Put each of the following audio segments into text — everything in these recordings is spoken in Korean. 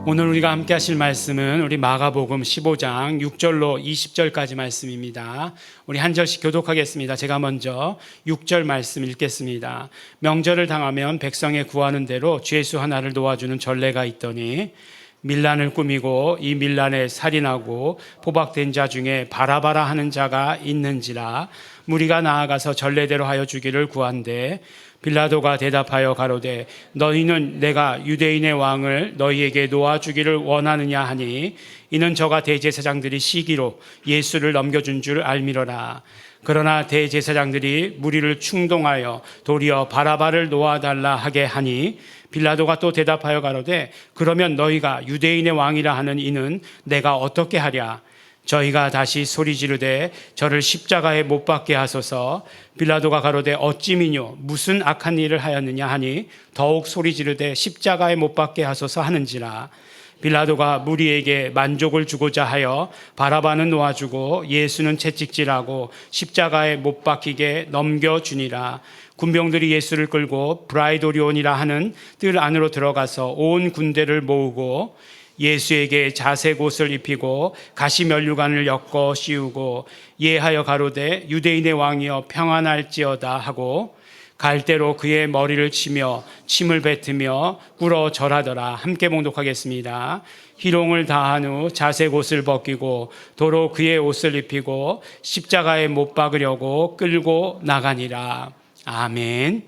오늘 우리가 함께 하실 말씀은 우리 마가복음 15장 6절로 20절까지 말씀입니다. 우리 한 절씩 교독하겠습니다. 제가 먼저 6절 말씀 읽겠습니다. 명절을 당하면 백성에 구하는 대로 죄수 하나를 도와주는 전례가 있더니 밀란을 꾸미고 이 밀란에 살인하고 포박된 자 중에 바라바라 하는 자가 있는지라 무리가 나아가서 전례대로 하여 주기를 구한대 빌라도가 대답하여 가로되 너희는 내가 유대인의 왕을 너희에게 놓아주기를 원하느냐 하니 이는 저가 대제사장들이 시기로 예수를 넘겨준 줄 알미러라. 그러나 대제사장들이 무리를 충동하여 도리어 바라바를 놓아달라 하게 하니 빌라도가 또 대답하여 가로되 그러면 너희가 유대인의 왕이라 하는 이는 내가 어떻게 하랴. 저희가 다시 소리 지르되 저를 십자가에 못 박게 하소서. 빌라도가 가로되 어찌미뇨 무슨 악한 일을 하였느냐 하니 더욱 소리 지르되 십자가에 못 박게 하소서 하는지라. 빌라도가 무리에게 만족을 주고자 하여 바라바는 놓아주고 예수는 채찍질하고 십자가에 못 박히게 넘겨주니라. 군병들이 예수를 끌고 브라이도리온이라 하는 뜰 안으로 들어가서 온 군대를 모으고 예수에게 자색 옷을 입히고 가시면류관을 엮어 씌우고 예하여 가로되 유대인의 왕이여 평안할지어다 하고 갈대로 그의 머리를 치며 침을 뱉으며 꿇어 절하더라. 함께 봉독하겠습니다. 희롱을 다한 후 자색 옷을 벗기고 도로 그의 옷을 입히고 십자가에 못 박으려고 끌고 나가니라. 아멘.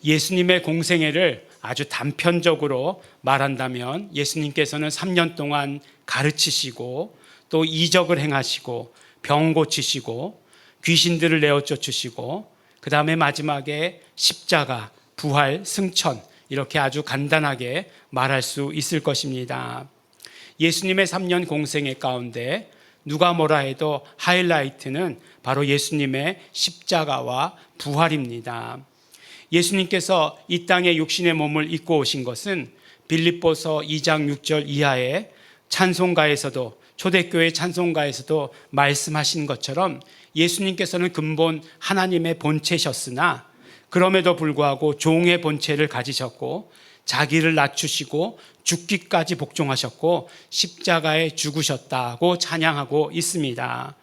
예수님의 공생애를 아주 단편적으로 말한다면 예수님께서는 3년 동안 가르치시고 또 이적을 행하시고 병 고치시고 귀신들을 내어 쫓으시고 그 다음에 마지막에 십자가, 부활, 승천 이렇게 아주 간단하게 말할 수 있을 것입니다. 예수님의 3년 공생애 가운데 누가 뭐라 해도 하이라이트는 바로 예수님의 십자가와 부활입니다. 예수님께서 이 땅에 육신의 몸을 입고 오신 것은 빌립보서 2장 6절 이하의 찬송가에서도 초대교회 찬송가에서도 말씀하신 것처럼 예수님께서는 근본 하나님의 본체셨으나 그럼에도 불구하고 종의 본체를 가지셨고 자기를 낮추시고 죽기까지 복종하셨고 십자가에 죽으셨다고 찬양하고 있습니다.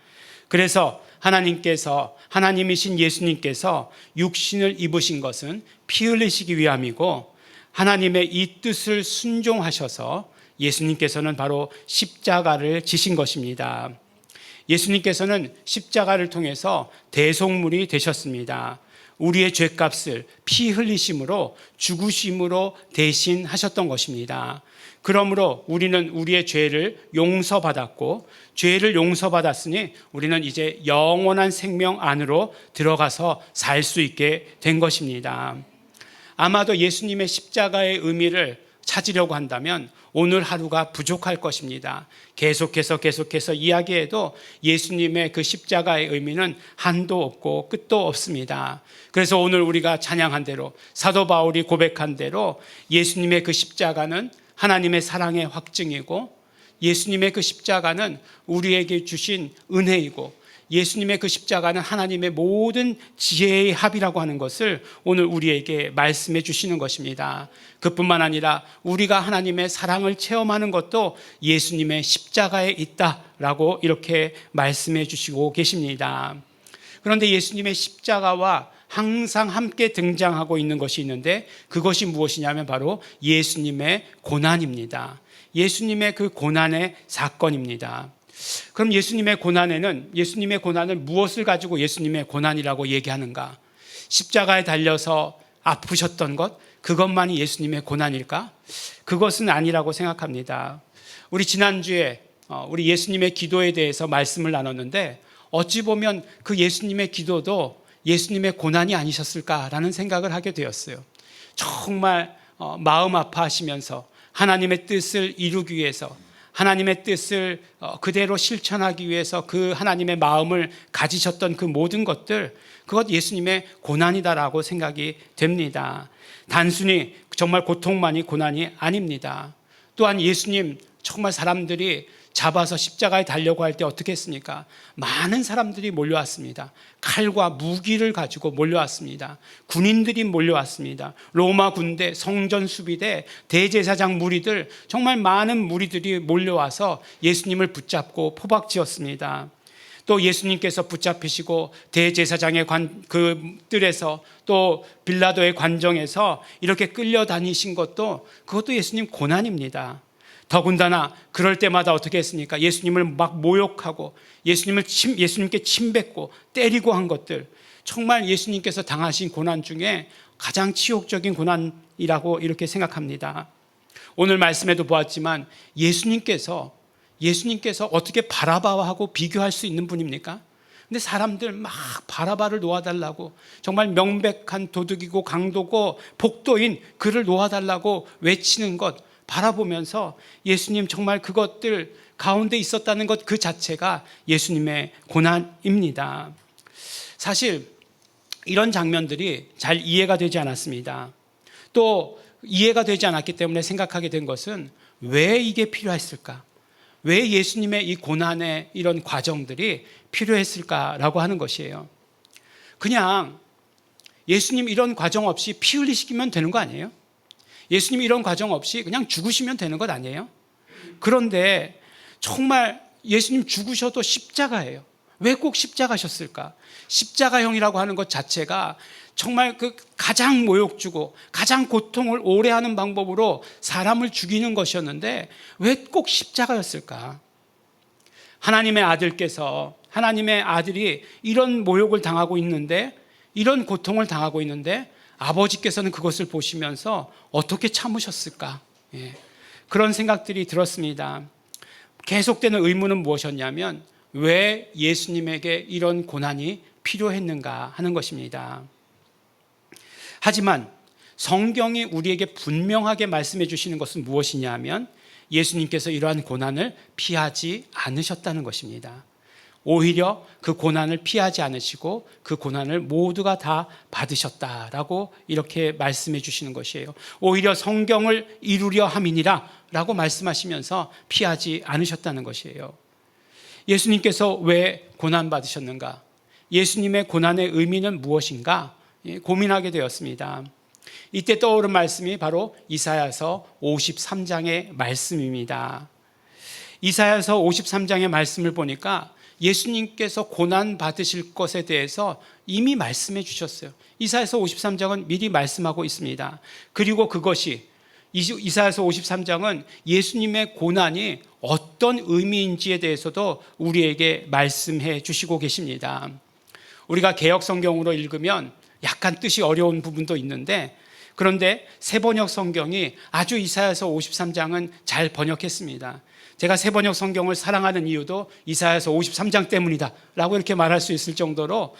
그래서 하나님이신 예수님께서 육신을 입으신 것은 피 흘리시기 위함이고 하나님의 이 뜻을 순종하셔서 예수님께서는 바로 십자가를 지신 것입니다. 예수님께서는 십자가를 통해서 대속물이 되셨습니다. 우리의 죄값을 피 흘리심으로 죽으심으로 대신하셨던 것입니다. 그러므로 우리는 우리의 죄를 용서받았고 죄를 용서받았으니 우리는 이제 영원한 생명 안으로 들어가서 살 수 있게 된 것입니다. 아마도 예수님의 십자가의 의미를 찾으려고 한다면 오늘 하루가 부족할 것입니다. 계속해서 이야기해도 예수님의 그 십자가의 의미는 한도 없고 끝도 없습니다. 그래서 오늘 우리가 찬양한 대로 사도 바울이 고백한 대로 예수님의 그 십자가는 하나님의 사랑의 확증이고 예수님의 그 십자가는 우리에게 주신 은혜이고 예수님의 그 십자가는 하나님의 모든 지혜의 합이라고 하는 것을 오늘 우리에게 말씀해 주시는 것입니다. 그뿐만 아니라 우리가 하나님의 사랑을 체험하는 것도 예수님의 십자가에 있다라고 이렇게 말씀해 주시고 계십니다. 그런데 예수님의 십자가와 항상 함께 등장하고 있는 것이 있는데 그것이 무엇이냐면 바로 예수님의 고난입니다. 예수님의 그 고난의 사건입니다. 그럼 예수님의 고난은 무엇을 가지고 예수님의 고난이라고 얘기하는가? 십자가에 달려서 아프셨던 것, 그것만이 예수님의 고난일까? 그것은 아니라고 생각합니다. 우리 지난주에 우리 예수님의 기도에 대해서 말씀을 나눴는데 어찌 보면 그 예수님의 기도도 예수님의 고난이 아니셨을까라는 생각을 하게 되었어요. 정말 마음 아파하시면서 하나님의 뜻을 이루기 위해서 하나님의 뜻을 그대로 실천하기 위해서 그 하나님의 마음을 가지셨던 그 모든 것들, 그것 예수님의 고난이다라고 생각이 됩니다. 단순히 정말 고통만이 고난이 아닙니다. 또한 예수님 정말 사람들이 잡아서 십자가에 달려고 할 때 어떻게 했습니까? 많은 사람들이 몰려왔습니다. 칼과 무기를 가지고 몰려왔습니다. 군인들이 몰려왔습니다. 로마 군대, 성전 수비대, 대제사장 무리들, 정말 많은 무리들이 몰려와서 예수님을 붙잡고 포박지었습니다. 또 예수님께서 붙잡히시고 대제사장의 그 뜰에서 또 빌라도의 관정에서 이렇게 끌려다니신 그것도 예수님 고난입니다. 더군다나 그럴 때마다 어떻게 했습니까? 예수님을 막 모욕하고 예수님께 침뱉고 때리고 한 것들, 정말 예수님께서 당하신 고난 중에 가장 치욕적인 고난이라고 이렇게 생각합니다. 오늘 말씀에도 보았지만 예수님께서 어떻게 바라바하고 비교할 수 있는 분입니까? 근데 사람들 막 바라바를 놓아달라고, 정말 명백한 도둑이고 강도고 복도인 그를 놓아달라고 외치는 것 바라보면서 예수님 정말 그것들 가운데 있었다는 것 그 자체가 예수님의 고난입니다. 사실 이런 장면들이 잘 이해가 되지 않았습니다. 또 이해가 되지 않았기 때문에 생각하게 된 것은 왜 이게 필요했을까? 왜 예수님의 이 고난의 이런 과정들이 필요했을까라고 하는 것이에요. 그냥 예수님 이런 과정 없이 피 흘리시면 되는 거 아니에요? 예수님 이런 과정 없이 그냥 죽으시면 되는 것 아니에요? 그런데 정말 예수님 죽으셔도 십자가예요. 왜 꼭 십자가셨을까? 십자가형이라고 하는 것 자체가 정말 그 가장 모욕 주고 가장 고통을 오래 하는 방법으로 사람을 죽이는 것이었는데 왜 꼭 십자가였을까? 하나님의 아들이 이런 모욕을 당하고 있는데, 이런 고통을 당하고 있는데 아버지께서는 그것을 보시면서 어떻게 참으셨을까? 그런 생각들이 들었습니다. 계속되는 의문은 무엇이었냐면 왜 예수님에게 이런 고난이 필요했는가 하는 것입니다. 하지만 성경이 우리에게 분명하게 말씀해 주시는 것은 무엇이냐면 예수님께서 이러한 고난을 피하지 않으셨다는 것입니다. 오히려 그 고난을 피하지 않으시고 그 고난을 모두가 다 받으셨다라고 이렇게 말씀해 주시는 것이에요. 오히려 성경을 이루려 함이니라 라고 말씀하시면서 피하지 않으셨다는 것이에요. 예수님께서 왜 고난 받으셨는가? 예수님의 고난의 의미는 무엇인가? 고민하게 되었습니다. 이때 떠오른 말씀이 바로 이사야서 53장의 말씀입니다. 이사야서 53장의 말씀을 보니까 예수님께서 고난 받으실 것에 대해서 이미 말씀해 주셨어요. 이사야서 53장은 미리 말씀하고 있습니다. 그리고 그것이 이사야서 53장은 예수님의 고난이 어떤 의미인지에 대해서도 우리에게 말씀해 주시고 계십니다. 우리가 개역 성경으로 읽으면 약간 뜻이 어려운 부분도 있는데, 그런데 새번역 성경이 아주 이사야서 53장은 잘 번역했습니다. 제가 새번역 성경을 사랑하는 이유도 이사야서 53장 때문이다 라고 이렇게 말할 수 있을 정도로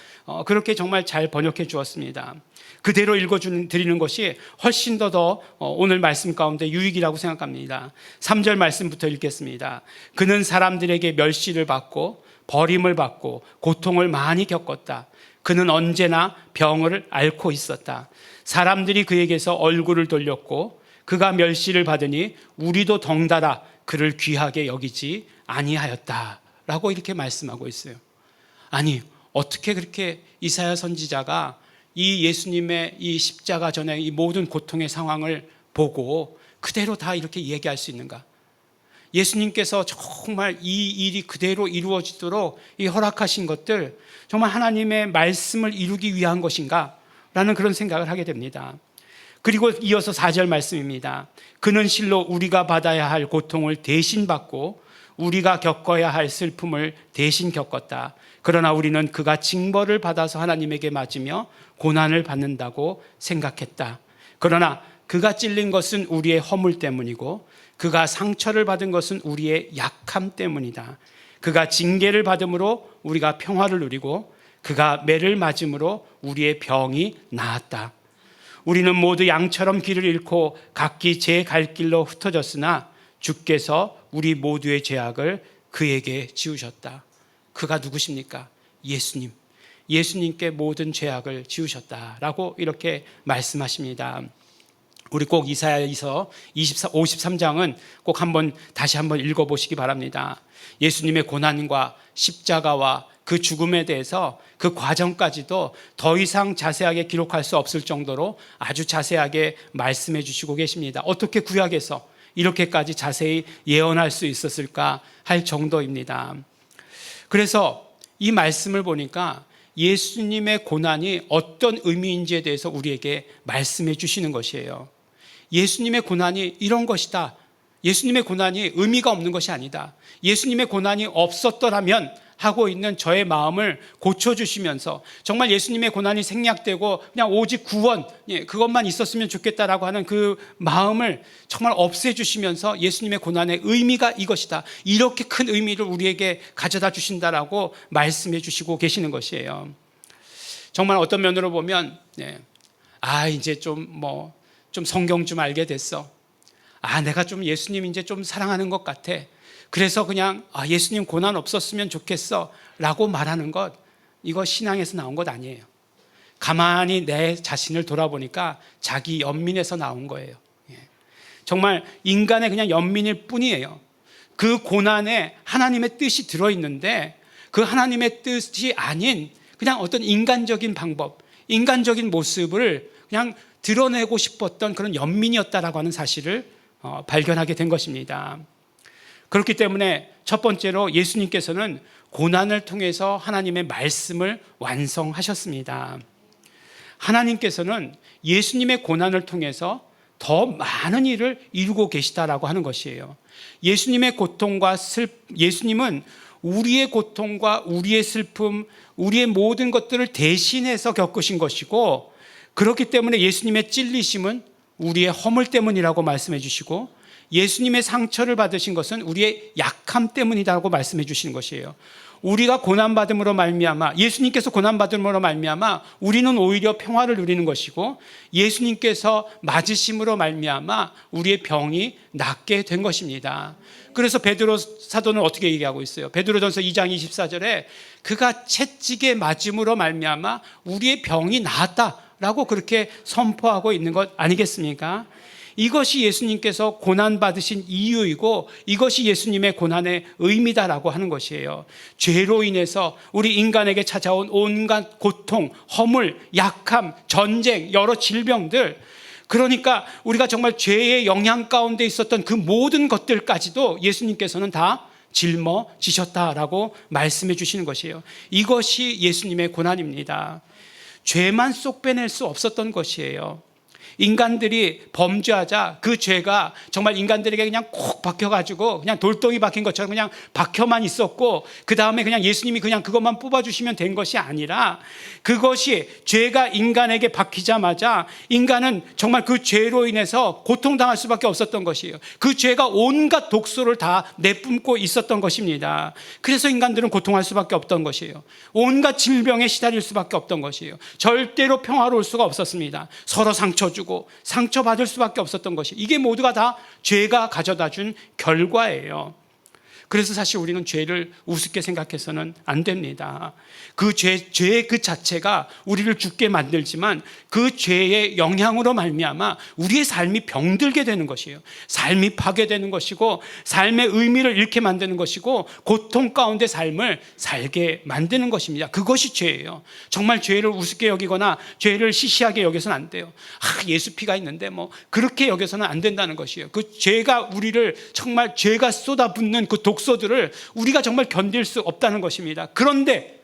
그렇게 정말 잘 번역해 주었습니다. 그대로 읽어드리는 것이 훨씬 더 오늘 말씀 가운데 유익이라고 생각합니다. 3절 말씀부터 읽겠습니다. 그는 사람들에게 멸시를 받고 버림을 받고 고통을 많이 겪었다. 그는 언제나 병을 앓고 있었다. 사람들이 그에게서 얼굴을 돌렸고 그가 멸시를 받으니 우리도 덩달아 그를 귀하게 여기지 아니하였다 라고 이렇게 말씀하고 있어요. 아니, 어떻게 그렇게 이사야 선지자가 이 예수님의 이 십자가 전에 이 모든 고통의 상황을 보고 그대로 다 이렇게 얘기할 수 있는가? 예수님께서 정말 이 일이 그대로 이루어지도록 이 허락하신 것들 정말 하나님의 말씀을 이루기 위한 것인가? 라는 그런 생각을 하게 됩니다. 그리고 이어서 4절 말씀입니다. 그는 실로 우리가 받아야 할 고통을 대신 받고 우리가 겪어야 할 슬픔을 대신 겪었다. 그러나 우리는 그가 징벌을 받아서 하나님에게 맞으며 고난을 받는다고 생각했다. 그러나 그가 찔린 것은 우리의 허물 때문이고 그가 상처를 받은 것은 우리의 약함 때문이다. 그가 징계를 받음으로 우리가 평화를 누리고 그가 매를 맞음으로 우리의 병이 나았다. 우리는 모두 양처럼 길을 잃고 각기 제 갈 길로 흩어졌으나 주께서 우리 모두의 죄악을 그에게 지우셨다. 그가 누구십니까? 예수님. 예수님께 모든 죄악을 지우셨다라고 이렇게 말씀하십니다. 우리 꼭 이사야서 53장은 꼭 다시 한번 읽어보시기 바랍니다. 예수님의 고난과 십자가와 그 죽음에 대해서 그 과정까지도 더 이상 자세하게 기록할 수 없을 정도로 아주 자세하게 말씀해 주시고 계십니다. 어떻게 구약에서 이렇게까지 자세히 예언할 수 있었을까 할 정도입니다. 그래서 이 말씀을 보니까 예수님의 고난이 어떤 의미인지에 대해서 우리에게 말씀해 주시는 것이에요. 예수님의 고난이 이런 것이다. 예수님의 고난이 의미가 없는 것이 아니다. 예수님의 고난이 없었더라면 하고 있는 저의 마음을 고쳐주시면서 정말 예수님의 고난이 생략되고 그냥 오직 구원, 그것만 있었으면 좋겠다라고 하는 그 마음을 정말 없애주시면서 예수님의 고난의 의미가 이것이다. 이렇게 큰 의미를 우리에게 가져다 주신다라고 말씀해 주시고 계시는 것이에요. 정말 어떤 면으로 보면 이제 좀 성경 좀 알게 됐어. 내가 좀 예수님 이제 좀 사랑하는 것 같아. 그래서 그냥 예수님 고난 없었으면 좋겠어 라고 말하는 것, 이거 신앙에서 나온 것 아니에요. 가만히 내 자신을 돌아보니까 자기 연민에서 나온 거예요. 정말 인간의 그냥 연민일 뿐이에요. 그 고난에 하나님의 뜻이 들어있는데 그 하나님의 뜻이 아닌 그냥 어떤 인간적인 방법, 인간적인 모습을 그냥 드러내고 싶었던 그런 연민이었다라고 하는 사실을 발견하게 된 것입니다. 그렇기 때문에 첫 번째로 예수님께서는 고난을 통해서 하나님의 말씀을 완성하셨습니다. 하나님께서는 예수님의 고난을 통해서 더 많은 일을 이루고 계시다라고 하는 것이에요. 예수님의 고통과 예수님은 우리의 고통과 우리의 슬픔, 우리의 모든 것들을 대신해서 겪으신 것이고, 그렇기 때문에 예수님의 찔리심은 우리의 허물 때문이라고 말씀해 주시고, 예수님의 상처를 받으신 것은 우리의 약함 때문이라고 말씀해 주시는 것이에요. 우리가 고난받음으로 말미암아, 예수님께서 고난받음으로 말미암아 우리는 오히려 평화를 누리는 것이고, 예수님께서 맞으심으로 말미암아 우리의 병이 낫게 된 것입니다. 그래서 베드로 사도는 어떻게 얘기하고 있어요? 베드로전서 2장 24절에 그가 채찍에 맞음으로 말미암아 우리의 병이 나았다라고 그렇게 선포하고 있는 것 아니겠습니까? 이것이 예수님께서 고난받으신 이유이고, 이것이 예수님의 고난의 의미다라고 하는 것이에요. 죄로 인해서 우리 인간에게 찾아온 온갖 고통, 허물, 약함, 전쟁, 여러 질병들, 그러니까 우리가 정말 죄의 영향 가운데 있었던 그 모든 것들까지도 예수님께서는 다 짊어지셨다라고 말씀해 주시는 것이에요. 이것이 예수님의 고난입니다. 죄만 쏙 빼낼 수 없었던 것이에요. 인간들이 범죄하자 그 죄가 정말 인간들에게 그냥 콕 박혀가지고 그냥 돌덩이 박힌 것처럼 그냥 박혀만 있었고, 그 다음에 그냥 예수님이 그냥 그것만 뽑아주시면 된 것이 아니라, 그것이 죄가 인간에게 박히자마자 인간은 정말 그 죄로 인해서 고통당할 수밖에 없었던 것이에요. 그 죄가 온갖 독소를 다 내뿜고 있었던 것입니다. 그래서 인간들은 고통할 수밖에 없던 것이에요. 온갖 질병에 시달릴 수밖에 없던 것이에요. 절대로 평화로울 수가 없었습니다. 서로 상처 주고 상처받을 수밖에 없었던 것이, 이게 모두가 다 죄가 가져다 준 결과예요. 그래서 사실 우리는 죄를 우습게 생각해서는 안 됩니다. 그 죄 그 자체가 우리를 죽게 만들지만 그 죄의 영향으로 말미암아 우리의 삶이 병들게 되는 것이에요. 삶이 파괴되는 것이고, 삶의 의미를 잃게 만드는 것이고, 고통 가운데 삶을 살게 만드는 것입니다. 그것이 죄예요. 정말 죄를 우습게 여기거나 죄를 시시하게 여겨서는 안 돼요. 예수 피가 있는데 그렇게 여겨서는 안 된다는 것이에요. 그 죄가 우리를 정말, 죄가 쏟아붓는 그 독소들을 우리가 정말 견딜 수 없다는 것입니다. 그런데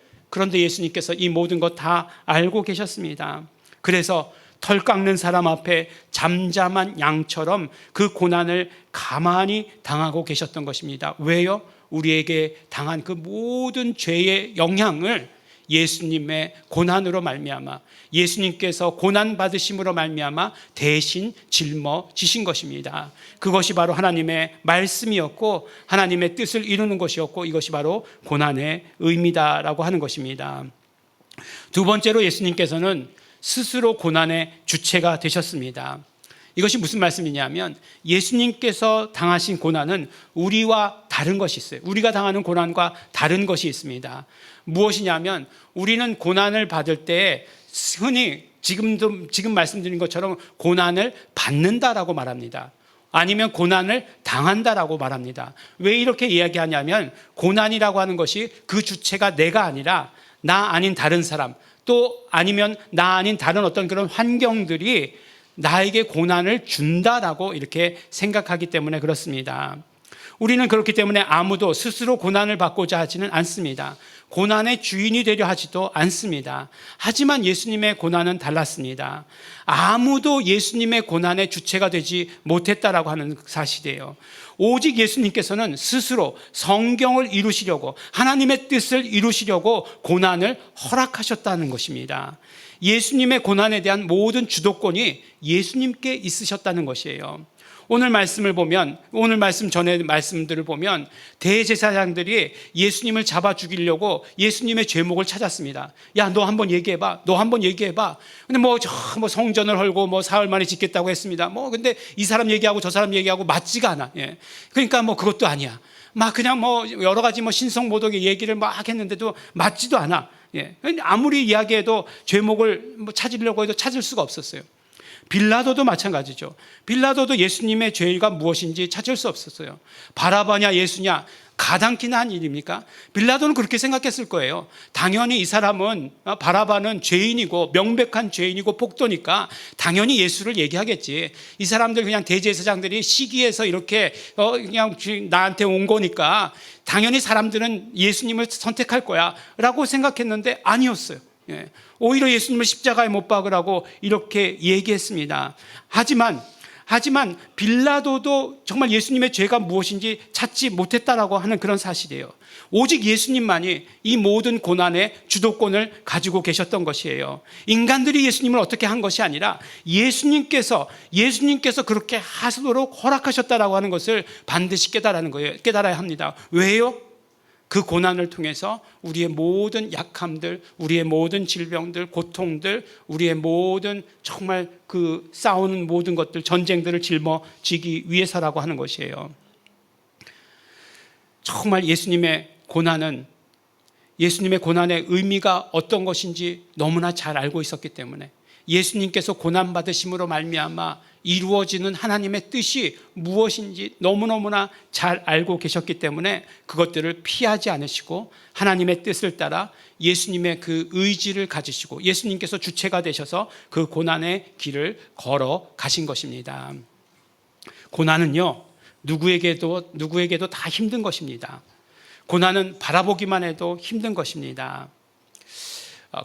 예수님께서 이 모든 것 다 알고 계셨습니다. 그래서 털 깎는 사람 앞에 잠잠한 양처럼 그 고난을 가만히 당하고 계셨던 것입니다. 왜요? 우리에게 당한 그 모든 죄의 영향을 예수님의 고난으로 말미암아, 예수님께서 고난 받으심으로 말미암아 대신 짊어지신 것입니다. 그것이 바로 하나님의 말씀이었고 하나님의 뜻을 이루는 것이었고, 이것이 바로 고난의 의미다라고 하는 것입니다. 두 번째로 예수님께서는 스스로 고난의 주체가 되셨습니다. 이것이 무슨 말씀이냐면, 예수님께서 당하신 고난은 우리와 다른 것이 있어요. 우리가 당하는 고난과 다른 것이 있습니다. 무엇이냐면, 우리는 고난을 받을 때 흔히 지금 말씀드린 것처럼 고난을 받는다라고 말합니다. 아니면 고난을 당한다라고 말합니다. 왜 이렇게 이야기하냐면 고난이라고 하는 것이 그 주체가 내가 아니라 나 아닌 다른 사람, 또 아니면 나 아닌 다른 어떤 그런 환경들이 나에게 고난을 준다라고 이렇게 생각하기 때문에 그렇습니다. 우리는 그렇기 때문에 아무도 스스로 고난을 받고자 하지는 않습니다. 고난의 주인이 되려 하지도 않습니다. 하지만 예수님의 고난은 달랐습니다. 아무도 예수님의 고난의 주체가 되지 못했다라고 하는 사실이에요. 오직 예수님께서는 스스로 성경을 이루시려고, 하나님의 뜻을 이루시려고 고난을 허락하셨다는 것입니다. 예수님의 고난에 대한 모든 주도권이 예수님께 있으셨다는 것이에요. 오늘 말씀을 보면, 오늘 말씀 전에 말씀들을 보면 대제사장들이 예수님을 잡아 죽이려고 예수님의 죄목을 찾았습니다. 야, 너 한번 얘기해봐. 너 한번 얘기해봐. 근데 뭐 성전을 헐고 뭐 사흘 만에 짓겠다고 했습니다. 근데 이 사람 얘기하고 저 사람 얘기하고 맞지가 않아. 예. 그러니까 그것도 아니야. 막 그냥 여러 가지 신성모독의 얘기를 막 했는데도 맞지도 않아. 예. 아무리 이야기해도 죄목을 찾으려고 해도 찾을 수가 없었어요. 빌라도도 마찬가지죠. 빌라도도 예수님의 죄가 무엇인지 찾을 수 없었어요. 바라바냐 예수냐 가당키나 한 일입니까? 빌라도는 그렇게 생각했을 거예요. 당연히 이 사람은, 바라바는 죄인이고 명백한 죄인이고 폭도니까 당연히 예수를 얘기하겠지. 이 사람들 그냥 대제사장들이 시기해서 이렇게 그냥 나한테 온 거니까 당연히 사람들은 예수님을 선택할 거야 라고 생각했는데 아니었어요. 예. 오히려 예수님을 십자가에 못 박으라고 이렇게 얘기했습니다. 하지만 빌라도도 정말 예수님의 죄가 무엇인지 찾지 못했다라고 하는 그런 사실이에요. 오직 예수님만이 이 모든 고난의 주도권을 가지고 계셨던 것이에요. 인간들이 예수님을 어떻게 한 것이 아니라 예수님께서 그렇게 하도록 허락하셨다라고 하는 것을 반드시 깨달아야 합니다. 왜요? 그 고난을 통해서 우리의 모든 약함들, 우리의 모든 질병들, 고통들, 우리의 모든 정말 그 싸우는 모든 것들, 전쟁들을 짊어지기 위해서라고 하는 것이에요. 정말 예수님의 고난의 의미가 어떤 것인지 너무나 잘 알고 있었기 때문에 예수님께서 고난받으심으로 말미암아 이루어지는 하나님의 뜻이 무엇인지 너무너무나 잘 알고 계셨기 때문에 그것들을 피하지 않으시고 하나님의 뜻을 따라 예수님의 그 의지를 가지시고 예수님께서 주체가 되셔서 그 고난의 길을 걸어 가신 것입니다. 고난은요, 누구에게도 다 힘든 것입니다. 고난은 바라보기만 해도 힘든 것입니다.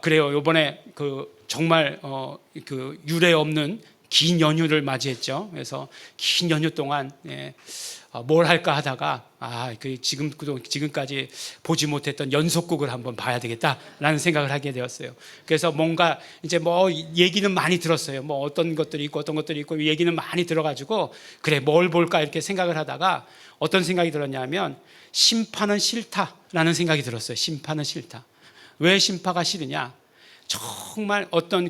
그래요. 이번에 정말 유례 없는 긴 연휴를 맞이했죠. 그래서 긴 연휴 동안 뭘 할까 하다가 지금까지 보지 못했던 연속극을 한번 봐야 되겠다라는 생각을 하게 되었어요. 그래서 뭔가 이제 얘기는 많이 들었어요. 어떤 것들이 있고 얘기는 많이 들어가지고 그래 뭘 볼까 이렇게 생각을 하다가 어떤 생각이 들었냐면 심판은 싫다라는 생각이 들었어요. 심판은 싫다. 왜 심파가 싫으냐? 정말 어떤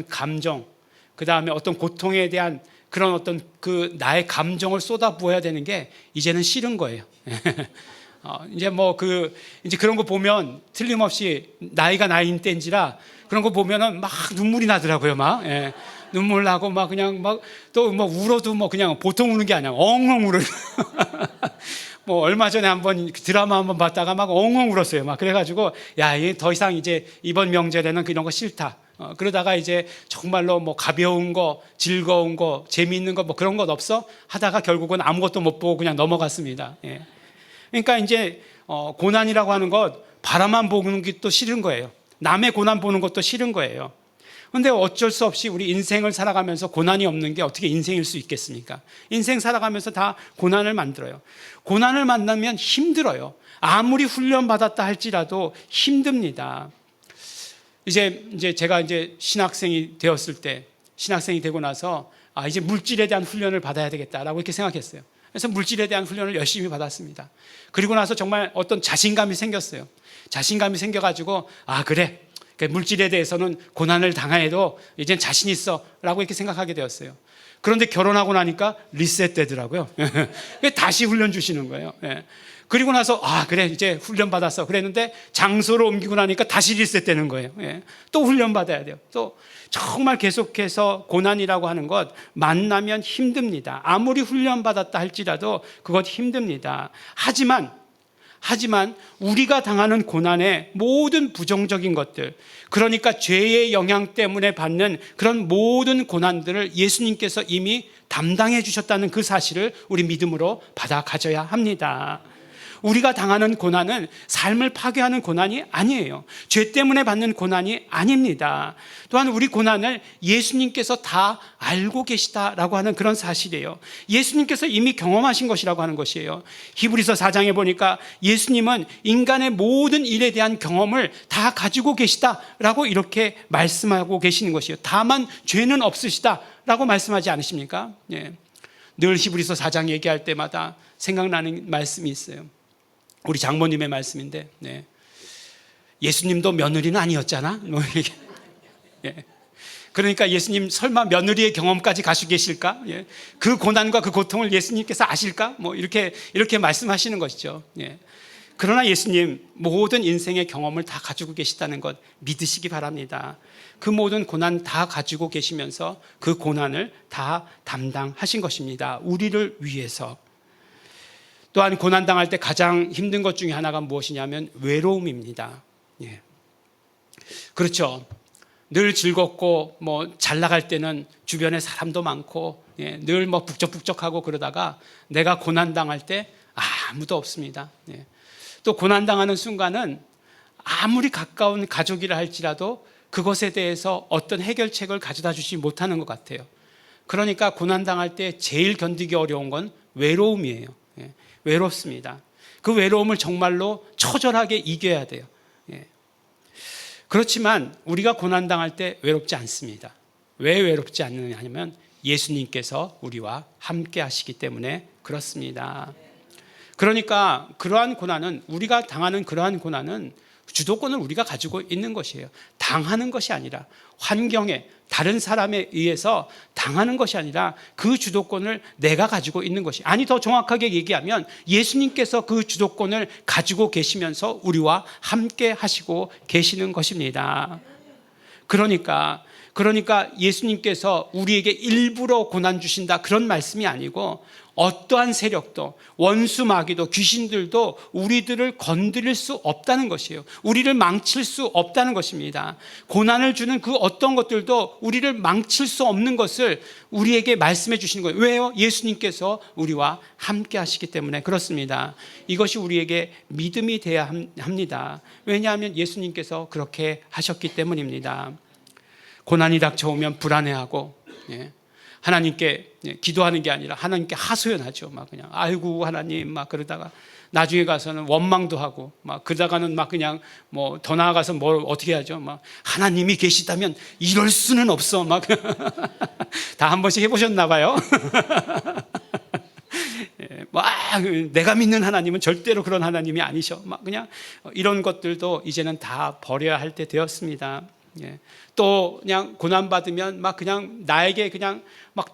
감정, 그 다음에 어떤 고통에 대한 그런 어떤 나의 감정을 쏟아 부어야 되는 게 이제는 싫은 거예요. 이제 그런 거 보면 틀림없이 나이가 나이인 때인지라 그런 거 보면은 막 눈물이 나더라고요. 눈물 나고 또 울어도 그냥 보통 우는 게 아니야. 엉엉 울어요. 얼마 전에 드라마 한번 봤다가 엉엉 울었어요. 그래가지고 더 이상 이제 이번 명절에는 이런 거 싫다. 그러다가 이제 정말로 가벼운 거, 즐거운 거, 재미있는 거 그런 것 없어? 하다가 결국은 아무것도 못 보고 그냥 넘어갔습니다. 예. 그러니까 이제 고난이라고 하는 것 바라만 보는 게 또 싫은 거예요. 남의 고난 보는 것도 싫은 거예요. 그런데 어쩔 수 없이 우리 인생을 살아가면서 고난이 없는 게 어떻게 인생일 수 있겠습니까? 인생 살아가면서 다 고난을 만들어요. 고난을 만나면 힘들어요. 아무리 훈련받았다 할지라도 힘듭니다. 이제 제가 신학생이 되고 나서 이제 물질에 대한 훈련을 받아야 되겠다라고 이렇게 생각했어요. 그래서 물질에 대한 훈련을 열심히 받았습니다. 그리고 나서 정말 어떤 자신감이 생겼어요. 자신감이 생겨가지고 그래. 물질에 대해서는 고난을 당해도 이젠 자신 있어 라고 이렇게 생각하게 되었어요. 그런데 결혼하고 나니까 리셋되더라고요. 다시 훈련 주시는 거예요. 예. 그리고 나서 그래 이제 훈련 받았어 그랬는데 장소를 옮기고 나니까 다시 리셋되는 거예요. 예. 또 훈련 받아야 돼요. 또 정말 계속해서 고난이라고 하는 것 만나면 힘듭니다. 아무리 훈련 받았다 할지라도 그것 힘듭니다. 하지만 우리가 당하는 고난의 모든 부정적인 것들, 그러니까 죄의 영향 때문에 받는 그런 모든 고난들을 예수님께서 이미 담당해 주셨다는 그 사실을 우리 믿음으로 받아 가져야 합니다. 우리가 당하는 고난은 삶을 파괴하는 고난이 아니에요. 죄 때문에 받는 고난이 아닙니다. 또한 우리 고난을 예수님께서 다 알고 계시다라고 하는 그런 사실이에요. 예수님께서 이미 경험하신 것이라고 하는 것이에요. 히브리서 4장에 보니까 예수님은 인간의 모든 일에 대한 경험을 다 가지고 계시다라고 이렇게 말씀하고 계시는 것이에요. 다만 죄는 없으시다라고 말씀하지 않으십니까? 예. 늘 히브리서 4장 얘기할 때마다 생각나는 말씀이 있어요. 우리 장모님의 말씀인데, 네. 예수님도 며느리는 아니었잖아. 예. 그러니까 예수님 설마 며느리의 경험까지 가지고 계실까? 예. 그 고난과 그 고통을 예수님께서 아실까? 이렇게 말씀하시는 것이죠. 예. 그러나 예수님 모든 인생의 경험을 다 가지고 계시다는 것 믿으시기 바랍니다. 그 모든 고난 다 가지고 계시면서 그 고난을 다 담당하신 것입니다. 우리를 위해서. 또한 고난당할 때 가장 힘든 것 중에 하나가 무엇이냐면 외로움입니다. 예. 그렇죠. 늘 즐겁고 잘 나갈 때는 주변에 사람도 많고 늘 북적북적하고 그러다가 내가 고난당할 때 아무도 없습니다. 예. 또 고난당하는 순간은 아무리 가까운 가족이라 할지라도 그것에 대해서 어떤 해결책을 가져다 주지 못하는 것 같아요. 그러니까 고난당할 때 제일 견디기 어려운 건 외로움이에요. 예. 외롭습니다. 그 외로움을 정말로 처절하게 이겨야 돼요. 예. 그렇지만 우리가 고난당할 때 외롭지 않습니다. 왜 외롭지 않느냐 하면 예수님께서 우리와 함께 하시기 때문에 그렇습니다. 그러니까 그러한 고난은, 우리가 당하는 그러한 고난은 주도권을 우리가 가지고 있는 것이에요. 당하는 것이 아니라, 환경에 다른 사람에 의해서 당하는 것이 아니라 그 주도권을 내가 가지고 있는 것이, 아니 더 정확하게 얘기하면 예수님께서 그 주도권을 가지고 계시면서 우리와 함께 하시고 계시는 것입니다. 그러니까 예수님께서 우리에게 일부러 고난 주신다 그런 말씀이 아니고, 어떠한 세력도, 원수 마귀도, 귀신들도 우리들을 건드릴 수 없다는 것이에요. 우리를 망칠 수 없다는 것입니다. 고난을 주는 그 어떤 것들도 우리를 망칠 수 없는 것을 우리에게 말씀해 주시는 거예요. 왜요? 예수님께서 우리와 함께 하시기 때문에 그렇습니다. 이것이 우리에게 믿음이 되어야 합니다. 왜냐하면 예수님께서 그렇게 하셨기 때문입니다. 고난이 닥쳐오면 불안해하고, 하나님께 기도하는 게 아니라 하나님께 하소연하죠. 그냥 아이고 하나님 그러다가 나중에 가서는 원망도 하고 그러다가는 그냥 더 나아가서 뭘 어떻게 하죠. 하나님이 계시다면 이럴 수는 없어. 다 한 번씩 해보셨나 봐요. 내가 믿는 하나님은 절대로 그런 하나님이 아니셔. 그냥 이런 것들도 이제는 다 버려야 할 때 되었습니다. 또 그냥 고난 받으면 그냥 나에게 그냥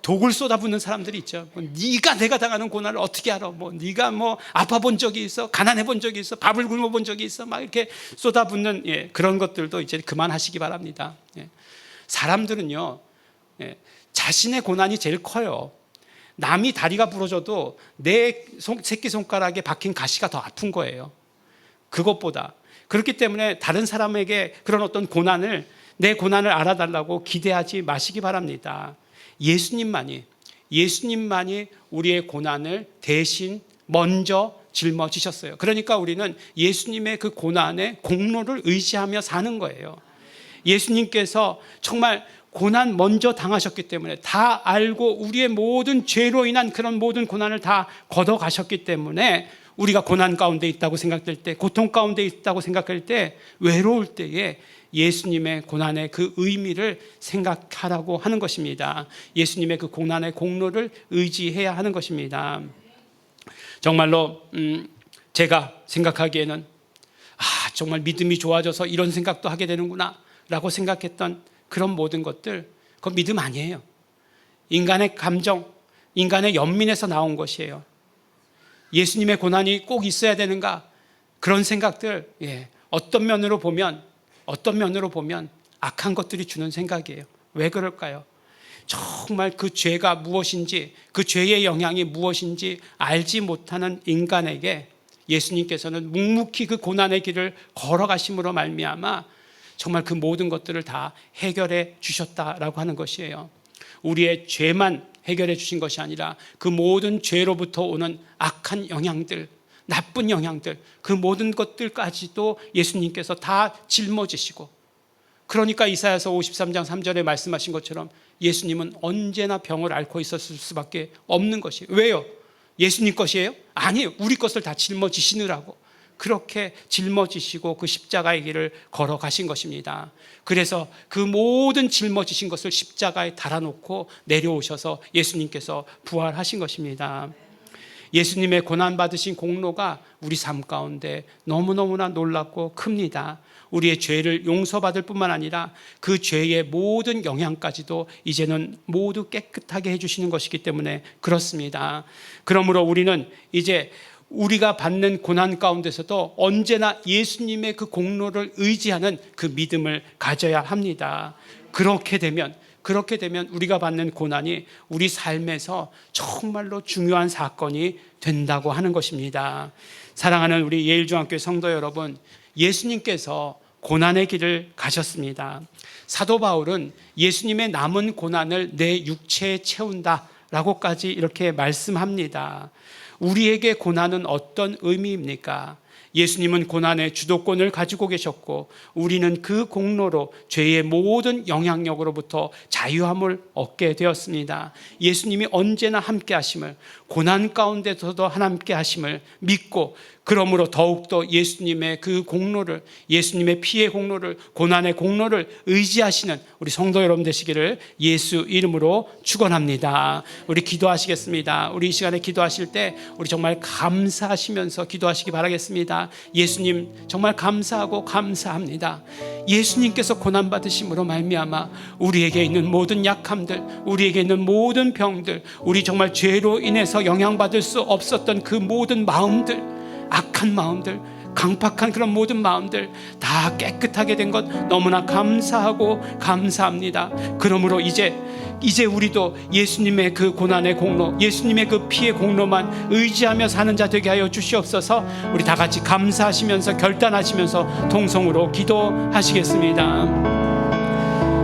독을 쏟아붓는 사람들이 있죠. 네가 내가 당하는 고난을 어떻게 알아? 네가 아파 본 적이 있어? 가난해 본 적이 있어? 밥을 굶어 본 적이 있어? 이렇게 쏟아붓는 그런 것들도 이제 그만하시기 바랍니다. 사람들은요, 자신의 고난이 제일 커요. 남이 다리가 부러져도 내 새끼손가락에 박힌 가시가 더 아픈 거예요. 그것보다. 그렇기 때문에 다른 사람에게 그런 어떤 고난을, 내 고난을 알아달라고 기대하지 마시기 바랍니다. 예수님만이 우리의 고난을 대신 먼저 짊어지셨어요. 그러니까 우리는 예수님의 그 고난의 공로를 의지하며 사는 거예요. 예수님께서 정말 고난 먼저 당하셨기 때문에, 다 알고 우리의 모든 죄로 인한 그런 모든 고난을 다 걷어가셨기 때문에, 우리가 고난 가운데 있다고 생각될 때, 고통 가운데 있다고 생각할 때, 외로울 때에 예수님의 고난의 그 의미를 생각하라고 하는 것입니다. 예수님의 그 고난의 공로를 의지해야 하는 것입니다. 정말로 제가 생각하기에는 정말 믿음이 좋아져서 이런 생각도 하게 되는구나 라고 생각했던 그런 모든 것들, 그건 믿음 아니에요. 인간의 감정, 인간의 연민에서 나온 것이에요. 예수님의 고난이 꼭 있어야 되는가? 그런 생각들, 어떤 면으로 보면 악한 것들이 주는 생각이에요. 왜 그럴까요? 정말 그 죄가 무엇인지, 그 죄의 영향이 무엇인지 알지 못하는 인간에게 예수님께서는 묵묵히 그 고난의 길을 걸어가심으로 말미암아 정말 그 모든 것들을 다 해결해 주셨다라고 하는 것이에요. 우리의 죄만 해결해 주신 것이 아니라 그 모든 죄로부터 오는 악한 영향들, 나쁜 영향들, 그 모든 것들까지도 예수님께서 다 짊어지시고, 그러니까 이사야서 53장 3절에 말씀하신 것처럼 예수님은 언제나 병을 앓고 있었을 수밖에 없는 것이에요. 왜요? 예수님 것이에요? 아니에요. 우리 것을 다 짊어지시느라고 그렇게 짊어지시고 그 십자가의 길을 걸어가신 것입니다. 그래서 그 모든 짊어지신 것을 십자가에 달아놓고 내려오셔서 예수님께서 부활하신 것입니다. 예수님의 고난받으신 공로가 우리 삶 가운데 너무너무나 놀랍고 큽니다. 우리의 죄를 용서받을 뿐만 아니라 그 죄의 모든 영향까지도 이제는 모두 깨끗하게 해주시는 것이기 때문에 그렇습니다. 그러므로 우리는 이제 우리가 받는 고난 가운데서도 언제나 예수님의 그 공로를 의지하는 그 믿음을 가져야 합니다. 그렇게 되면 우리가 받는 고난이 우리 삶에서 정말로 중요한 사건이 된다고 하는 것입니다. 사랑하는 우리 예일중학교 성도 여러분, 예수님께서 고난의 길을 가셨습니다. 사도 바울은 예수님의 남은 고난을 내 육체에 채운다라고까지 이렇게 말씀합니다. 우리에게 고난은 어떤 의미입니까? 예수님은 고난의 주도권을 가지고 계셨고 우리는 그 공로로 죄의 모든 영향력으로부터 자유함을 얻게 되었습니다. 예수님이 언제나 함께 하심을, 고난 가운데서도 함께 하심을 믿고, 그러므로 더욱더 예수님의 그 공로를, 예수님의 피의 공로를, 고난의 공로를 의지하시는 우리 성도 여러분 되시기를 예수 이름으로 축원합니다. 우리 기도하시겠습니다. 우리 이 시간에 기도하실 때 우리 정말 감사하시면서 기도하시기 바라겠습니다. 예수님 정말 감사하고 감사합니다. 예수님께서 고난받으심으로 말미암아 우리에게 있는 모든 약함들, 우리에게 있는 모든 병들, 우리 정말 죄로 인해서 영향받을 수 없었던 그 모든 마음들, 악한 마음들, 강팍한 그런 모든 마음들 다 깨끗하게 된 것 너무나 감사하고 감사합니다. 그러므로 이제 우리도 예수님의 그 고난의 공로, 예수님의 그 피의 공로만 의지하며 사는 자 되게 하여 주시옵소서. 우리 다 같이 감사하시면서 결단하시면서 통성으로 기도하시겠습니다.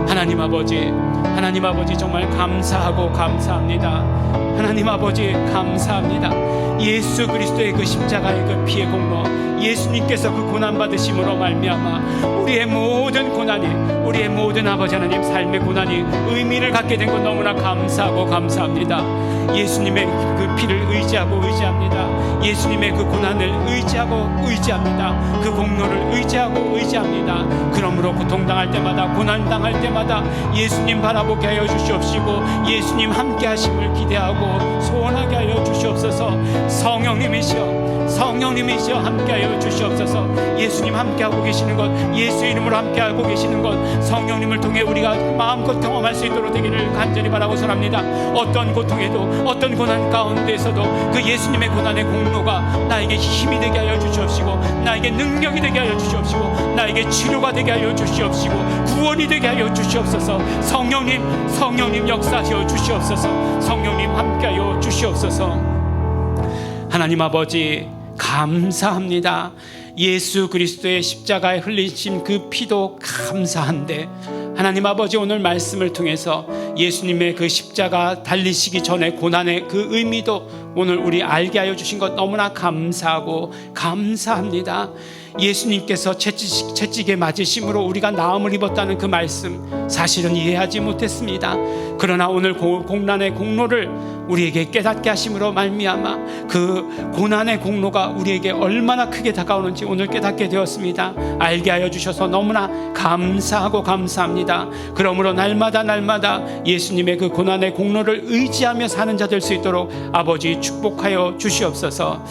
하나님 아버지 정말 감사하고 감사합니다. 하나님 아버지 감사합니다. 예수 그리스도의 그 십자가의 그 피의 공로, 예수님께서 그 고난받으심으로 말미암아 우리의 모든 고난이, 우리의 모든 아버지 하나님 삶의 고난이 의미를 갖게 된 것 너무나 감사하고 감사합니다. 예수님의 그 피를 의지합니다. 예수님의 그 고난을 의지합니다. 그 공로를 의지합니다. 그러므로 고통당할 때마다, 고난당할 때마다 예수님 바라보게 하여 주시옵시고 예수님 함께 하심을 기대하고 소원하게 하여 주시옵소서. 성령님이시여 함께하여 주시옵소서. 예수님 함께하고 계시는 것, 예수 이름으로 함께하고 계시는 것, 성령님을 통해 우리가 마음껏 경험할 수 있도록 되기를 간절히 바라고 선합니다. 어떤 고통에도, 어떤 고난 가운데서도 그 예수님의 고난의 공로가 나에게 힘이 되게 하여 주시옵시고, 나에게 능력이 되게 하여 주시옵시고, 나에게 치료가 되게 하여 주시옵시고, 구원이 되게 하여 주시옵소서. 성령님 역사하여 주시옵소서. 성령님 함께하여 주시옵소서. 하나님 아버지 감사합니다. 예수 그리스도의 십자가에 흘리신 그 피도 감사한데, 하나님 아버지 오늘 말씀을 통해서 예수님의 그 십자가 달리시기 전에 고난의 그 의미도 오늘 우리 알게 하여 주신 것 너무나 감사하고 감사합니다. 예수님께서 채찍에 맞으심으로 우리가 나음을 입었다는 그 말씀 사실은 이해하지 못했습니다. 그러나 오늘 고난의 공로를 우리에게 깨닫게 하심으로 말미암아 그 고난의 공로가 우리에게 얼마나 크게 다가오는지 오늘 깨닫게 되었습니다. 알게 하여 주셔서 너무나 감사하고 감사합니다. 그러므로 날마다 예수님의 그 고난의 공로를 의지하며 사는 자 될 수 있도록 아버지 축복하여 주시옵소서.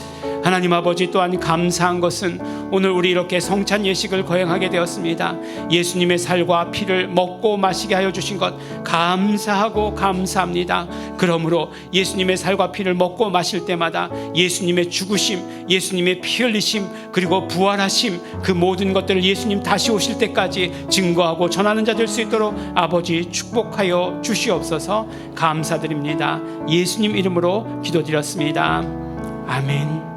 하나님 아버지, 또한 감사한 것은 오늘 우리 이렇게 성찬 예식을 거행하게 되었습니다. 예수님의 살과 피를 먹고 마시게 하여 주신 것 감사하고 감사합니다. 그러므로 예수님의 살과 피를 먹고 마실 때마다 예수님의 죽으심, 예수님의 피 흘리심, 그리고 부활하심, 그 모든 것들을 예수님 다시 오실 때까지 증거하고 전하는 자 될 수 있도록 아버지 축복하여 주시옵소서. 감사드립니다. 예수님 이름으로 기도드렸습니다. 아멘.